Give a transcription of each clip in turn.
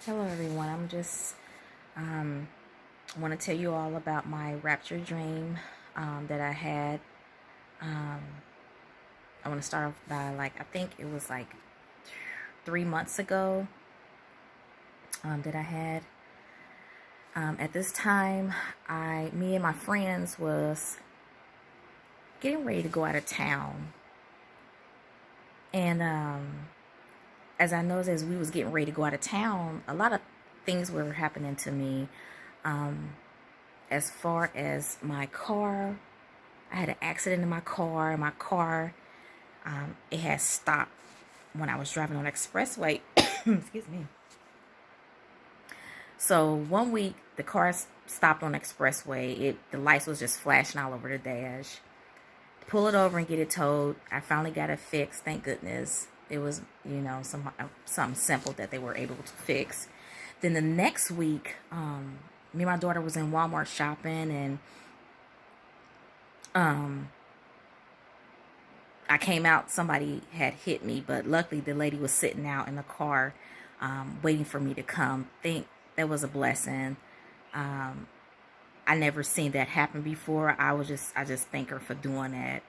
Hello everyone. I'm just want to tell you all about my Rapture Dream that I had. Um, I want to start off by I think it was 3 months ago that I had. At this time, me and my friends was getting ready to go out of town, and as I noticed as we was getting ready to go out of town, a lot of things were happening to me. As far as my car, I had an accident in my car. It had stopped when I was driving on the expressway. Excuse me. So one week, the car stopped on the expressway. The lights was just flashing all over the dash. Pull it over and get it towed. I finally got it fixed. Thank goodness. It was, something simple that they were able to fix. Then the next week, me and my daughter was in Walmart shopping, and I came out, somebody had hit me, but luckily the lady was sitting out in the car waiting for me to come. Think that was a blessing. I never seen that happen before. I just thank her for doing that.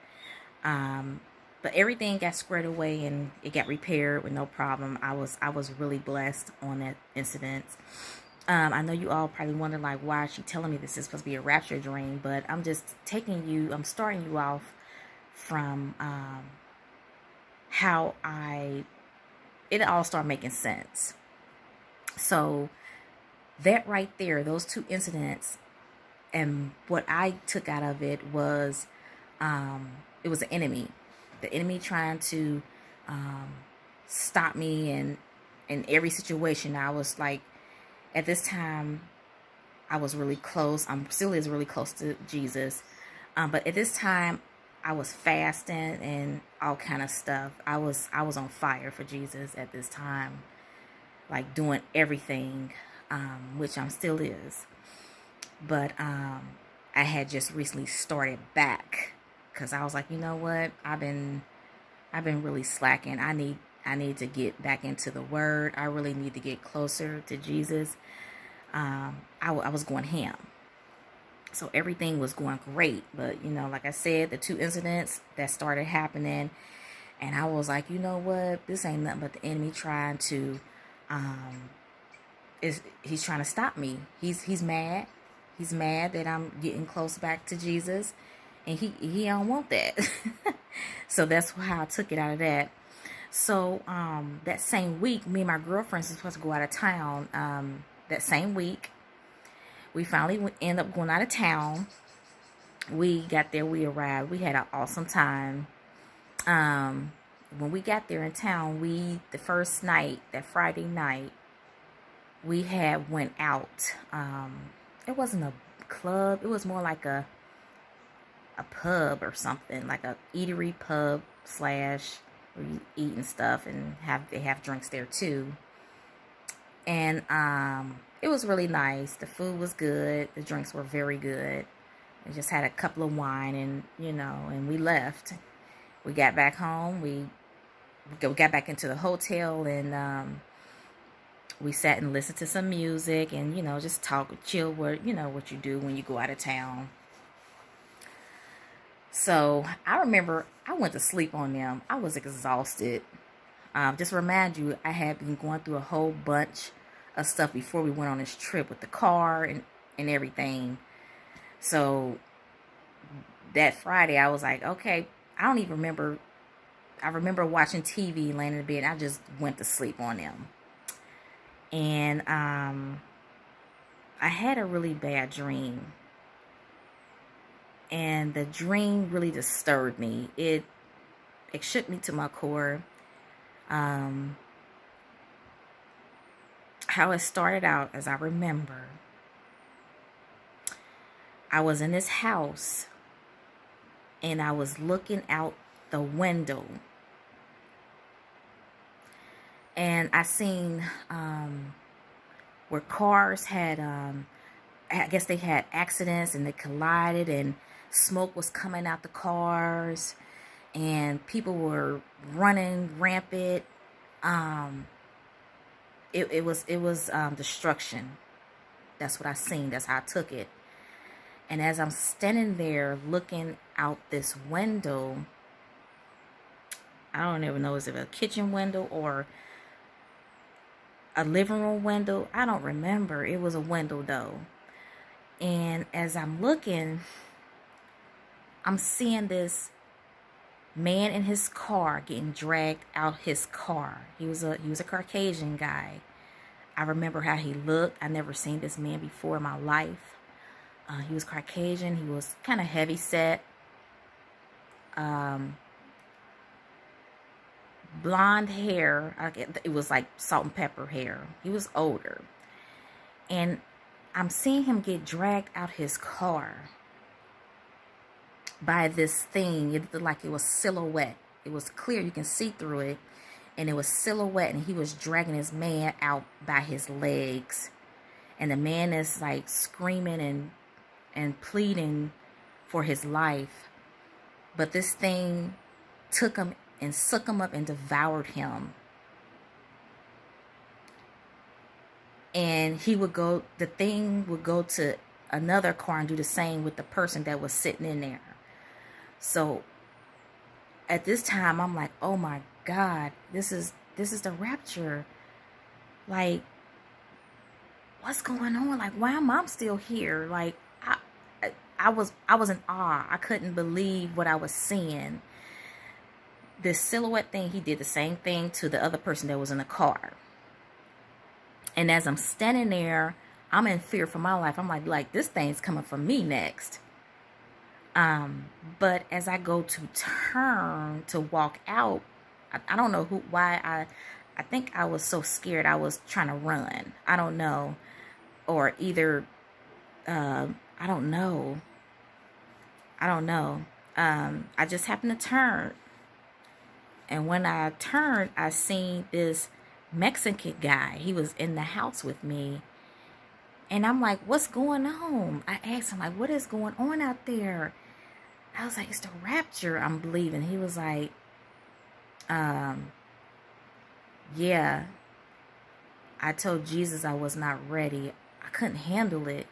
But everything got squared away and it got repaired with no problem. I was really blessed on that incident. I know you all probably wonder why is she telling me this is supposed to be a rapture dream, but I'm starting you off from how it all started making sense. So that right there, those two incidents, and what I took out of it was it was the enemy trying to stop me, and in every situation I was at this time I was really close. I'm still is really close to Jesus, but at this time I was fasting and all kind of stuff. I was on fire for Jesus at this time, doing everything, which I'm still is. But I had just recently started back because I was like, you know what? I've been really slacking. I need to get back into the Word. I really need to get closer to Jesus. I was going ham. So everything was going great. But, like I said, the two incidents that started happening, and I was like, you know what? This ain't nothing but the enemy trying to, he's trying to stop me. He's mad. He's mad that I'm getting close back to Jesus, and he don't want that. So that's how I took it out of that. So that same week, me and my girlfriends were supposed to go out of town. That same week, we finally end up going out of town. We got there, we arrived, we had an awesome time. When we got there in town, the first night, that Friday night, we had went out. It wasn't a club, it was more like a pub or something, like a eatery pub / where you eat and stuff, and they have drinks there too. And it was really nice. The food was good. The drinks were very good. I just had a couple of wine, and and we left. We got back home. We got back into the hotel, and we sat and listened to some music, and just talk, chill. What you do when you go out of town. So I remember I went to sleep on them. I was exhausted. Just remind you, I had been going through a whole bunch of stuff before we went on this trip with the car and everything. So that Friday, I was like, okay, I don't even remember. I remember watching TV, laying in bed. I just went to sleep on them. And I had a really bad dream. And the dream really disturbed me. It shook me to my core. How it started out, as I remember, I was in this house and I was looking out the window, and I seen where cars had I guess they had accidents and they collided, and smoke was coming out the cars, and people were running rampant. it was destruction. That's what I seen. That's how I took it. And as I'm standing there looking out this window, I don't even know, is it a kitchen window or a living room window? I don't remember. It was a window though. And as I'm looking, I'm seeing this man in his car getting dragged out his car. He was a Caucasian guy. I remember how he looked. I never seen this man before in my life. He was Caucasian. He was kind of heavy set. Blonde hair. It was like salt and pepper hair. He was older. And I'm seeing him get dragged out his car by this thing. It looked like it was silhouette. It was clear. You can see through it. And it was silhouette. And he was dragging his man out by his legs. And the man is like screaming and pleading for his life. But this thing took him and sucked him up and devoured him. And the thing would go to another car and do the same with the person that was sitting in there. So at this time, I'm like, oh my God, this is the rapture. Like, what's going on? Like, why am I still here? Like, I was in awe. I couldn't believe what I was seeing. This silhouette thing, he did the same thing to the other person that was in the car. And as I'm standing there, I'm in fear for my life. I'm like this thing's coming for me next. But as I go to turn to walk out, I don't know why I think I was so scared I was trying to run. I don't know. Or either, I don't know. I just happened to turn. And when I turned, I seen this Mexican guy. He was in the house with me. And I'm like, what's going on? I asked him, like, what is going on out there? I was like, it's the rapture, I'm believing. He was like, yeah. I told Jesus I was not ready. I couldn't handle it.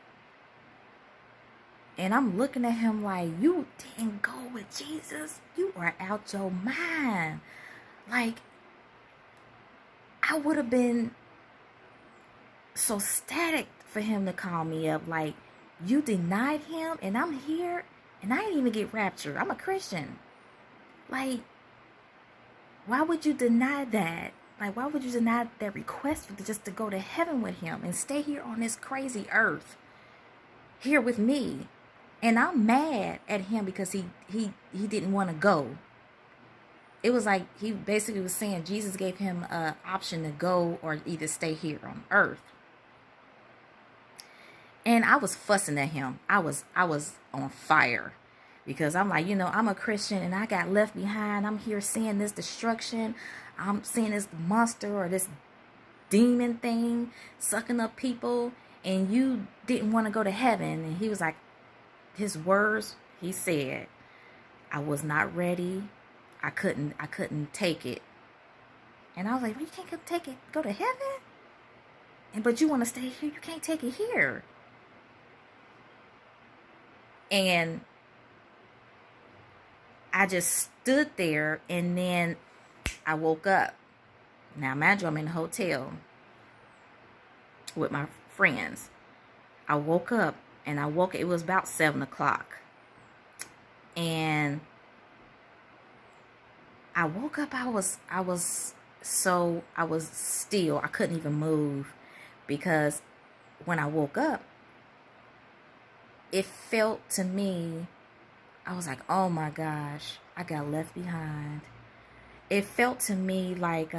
And I'm looking at him like, you didn't go with Jesus. You are out your mind. Like, I would have been so static for him to call me up. Like, you denied him and I'm here and I didn't even get raptured. I'm a Christian. Like, why would you deny that? Like, why would you deny that request just to go to heaven with him and stay here on this crazy earth here with me? And I'm mad at him because he didn't want to go. It was like he basically was saying Jesus gave him an option to go or either stay here on earth. And I was fussing at him. I was on fire because I'm like, I'm a Christian and I got left behind. I'm here seeing this destruction. I'm seeing this monster or this demon thing sucking up people, and you didn't want to go to heaven. And he was like, his words, he said, I was not ready. I couldn't take it. And I was like, well, you can't take it, go to heaven? But you want to stay here, you can't take it here. And I just stood there, and then I woke up. Now, imagine I'm in a hotel with my friends. I woke up, and it was about 7 o'clock. And I woke up, I was still, I couldn't even move, because when I woke up, it felt to me, I was like, oh my gosh, I got left behind. It felt to me like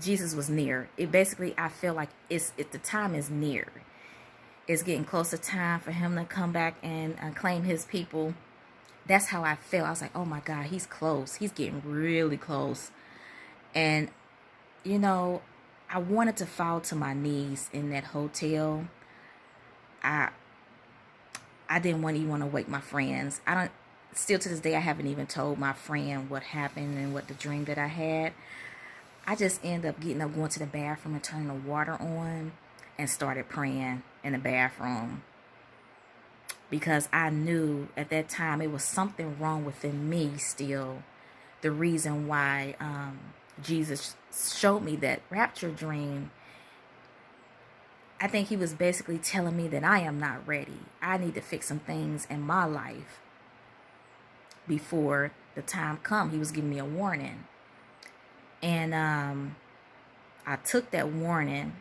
Jesus was near. It basically, I feel like the time is near. It's getting close to time for him to come back and claim his people. That's how I felt. I was like, oh my God, he's close. He's getting really close. And, I wanted to fall to my knees in that hotel. I didn't even want to wake my friends. Still to this day, I haven't even told my friend what happened and what the dream that I had. I just ended up getting up, going to the bathroom and turning the water on and started praying in the bathroom, because I knew at that time it was something wrong within me still. The reason why Jesus showed me that rapture dream, I think he was basically telling me that I am not ready. I need to fix some things in my life before the time come. He was giving me a warning. And I took that warning.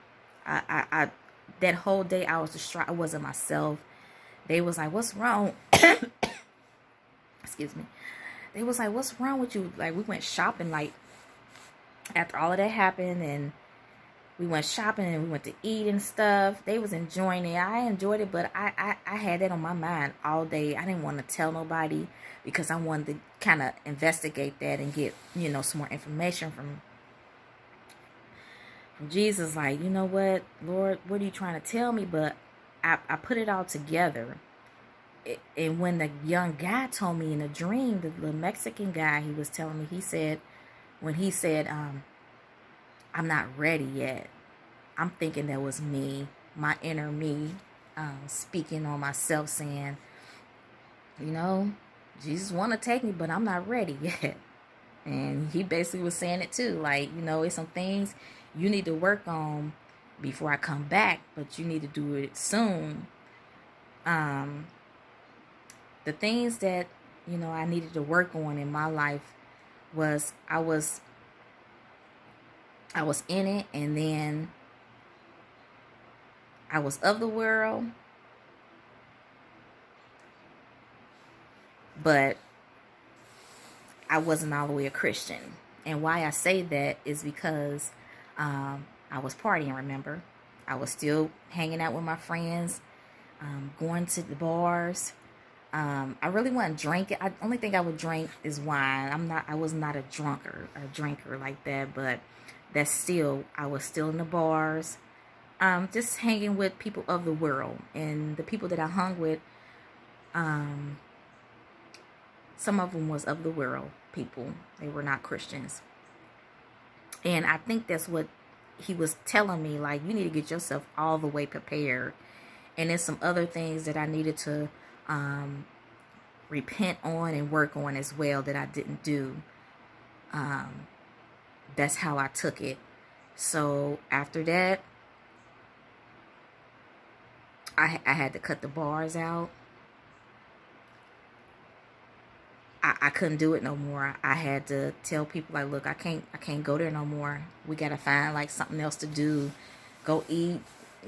I that whole day I was distraught. I wasn't myself. They was like, "What's wrong?" Excuse me. They was like, "What's wrong with you?" Like, we went shopping, like, after all of that happened, and we went shopping and we went to eat and stuff. They was enjoying it. I enjoyed it, but I had that on my mind all day. I didn't want to tell nobody because I wanted to kind of investigate that and get, some more information from Jesus. Like, you know what, Lord, what are you trying to tell me? But I put it all together. And when the young guy told me in a dream, the Mexican guy, he was telling me, when he said, I'm not ready yet, I'm thinking that was me, my inner me, speaking on myself, saying, Jesus want to take me, but I'm not ready yet. And he basically was saying it too, like, it's some things you need to work on before I come back, but you need to do it soon. The things that, I needed to work on in my life was I was in it, and then I was of the world, but I wasn't all the way a Christian. And why I say that is because I was partying, remember? I was still hanging out with my friends, going to the bars. I really wasn't drinking. The only thing I would drink is wine. I was not a drinker like that, but I was still in the bars, just hanging with people of the world. And the people that I hung with, some of them was of the world people. They were not Christians. And I think that's what he was telling me, like, you need to get yourself all the way prepared. And there's some other things that I needed to repent on and work on as well that I didn't do. That's how I took it. So after that, I had to cut the bars out. I couldn't do it no more. I had to tell people, like, look, I can't go there no more. We gotta find like something else to do. Go eat,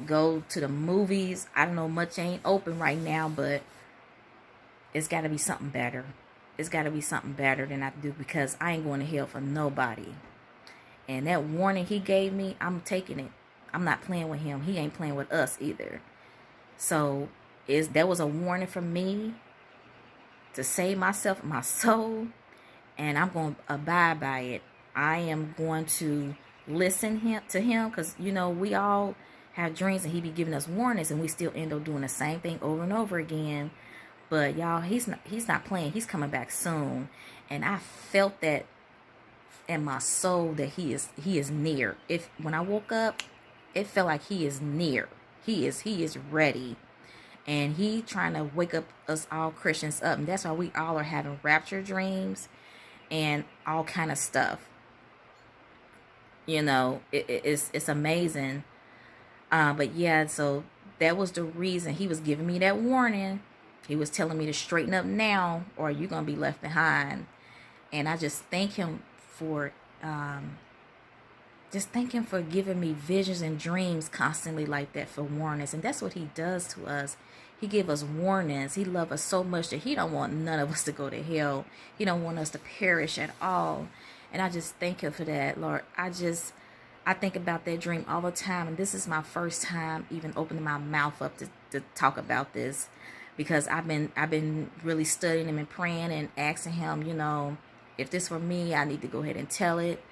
go to the movies. I don't know, much ain't open right now, but it's gotta be something better. It's gotta be something better than I do, because I ain't going to hell for nobody. And that warning he gave me, I'm taking it. I'm not playing with him. He ain't playing with us either. So that was a warning from me to save myself, my soul, and I'm going to abide by it. I am going to listen to him, because, we all have dreams, and he be giving us warnings, and we still end up doing the same thing over and over again. But y'all, he's not playing. He's coming back soon, and I felt that in my soul that he is near. When I woke up, it felt like he is near. He is ready. And he trying to wake up us all Christians up. And that's why we all are having rapture dreams and all kind of stuff. It's amazing. But yeah, so that was the reason he was giving me that warning. He was telling me to straighten up now, or you're going to be left behind. And I just thank him for giving me visions and dreams constantly like that, for warnings. And that's what he does to us. He give us warnings. He loves us so much that he don't want none of us to go to hell. He don't want us to perish at all. And I just thank him for that, Lord. I think about that dream all the time. And this is my first time even opening my mouth up to talk about this, because I've been really studying him and praying and asking him, if this were me, I need to go ahead and tell it.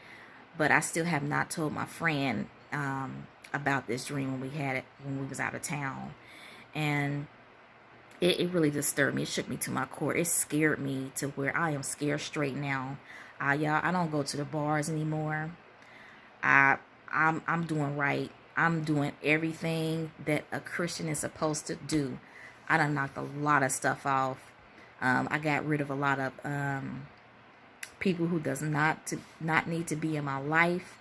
But I still have not told my friend about this dream when we was out of town. And it really disturbed me. It shook me to my core. It scared me to where I am scared straight now. Y'all, I don't go to the bars anymore. I I'm doing right. I'm doing everything that a Christian is supposed to do. I done knocked a lot of stuff off. I got rid of a lot of people who does not need to be in my life.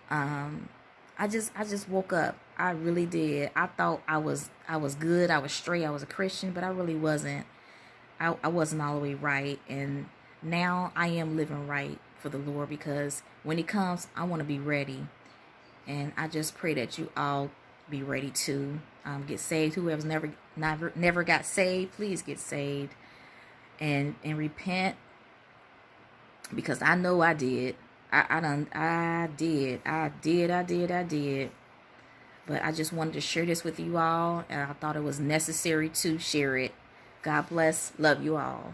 I just woke up. I really did. I thought I was good. I was straight. I was a Christian, but I really wasn't. I wasn't all the way right, and now I am living right for the Lord, because when He comes, I want to be ready. And I just pray that you all be ready to get saved. Whoever's never got saved, please get saved and repent, because I know I did. I did. But I just wanted to share this with you all, and I thought it was necessary to share it. God bless. Love you all.